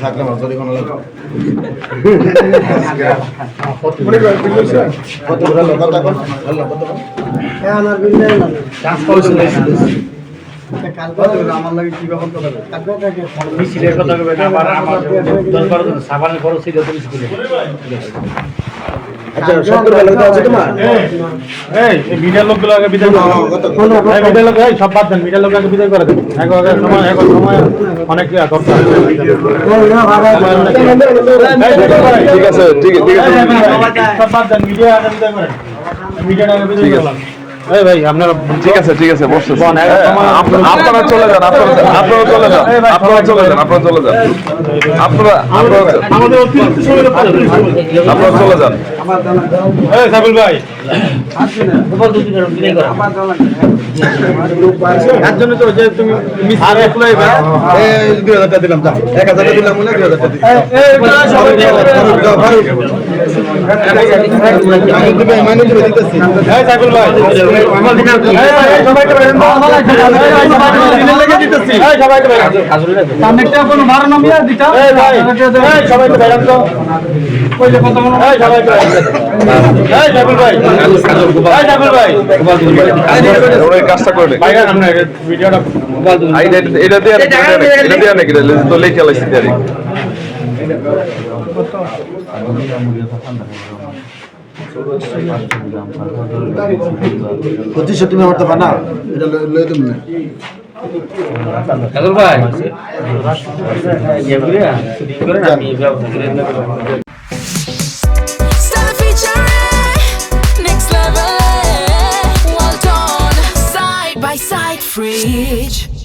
থাকলাম আমার লাগে কি ব্যাপার মিছিলের কথা আমার সাবানের খরচ ছিল আচ্ছা সত্তর ভালো আছে তোমার এই মিডিয়ার লোকগুলো আগে বিদায় করো এই মিডিয়ার লোক এই সব বাদ দেন মিডিয়ার লোক আগে বিদায় করে দেন এখন সময় অনেক দরকার ঠিক আছে সব বাদ দেন মিডিয়া আগে বিদায় করেন মিডিয়াটা আগে বিদায় করলাম এই ভাই আপনারা ঠিক আছে বসে আপনারা চলে যান আপনারা চলে যান আমাদের অতিরিক্ত সময় আপনারা চলে যান এই সাবিল ভাই গোপাল দুটি করে বিদায় করো এর জন্য তো যে তুমি মিস আরে খুলাইবা এই 2000 টাকা দিলাম যা 1000 টাকা দিলাম বলে 2000 টাকা দিই এই সবাই আমি দিবে মানে দিবে দিতেছি এই সাবিল ভাই সবাইকে বেরেন দিনে দিতেছি এই সবাইকে বেরেন সামনেটা কোনো ভাড়া নামিয়া দিতা এই ভাই এই সবাইকে বেরেন তো কইলে কথা বলো এই সবাইকে এই সাবিল ভাই এই সাবিল ভাই ওই কাজটা করে ভাই আমরা ভিডিওটা এটা দিয়ে নাকি তো লেখা লাইছি দেরি পঁচিশশো তুমি আমার তো বানা এটা লয়ে দেব না কাজল ভাই Side by side fridge.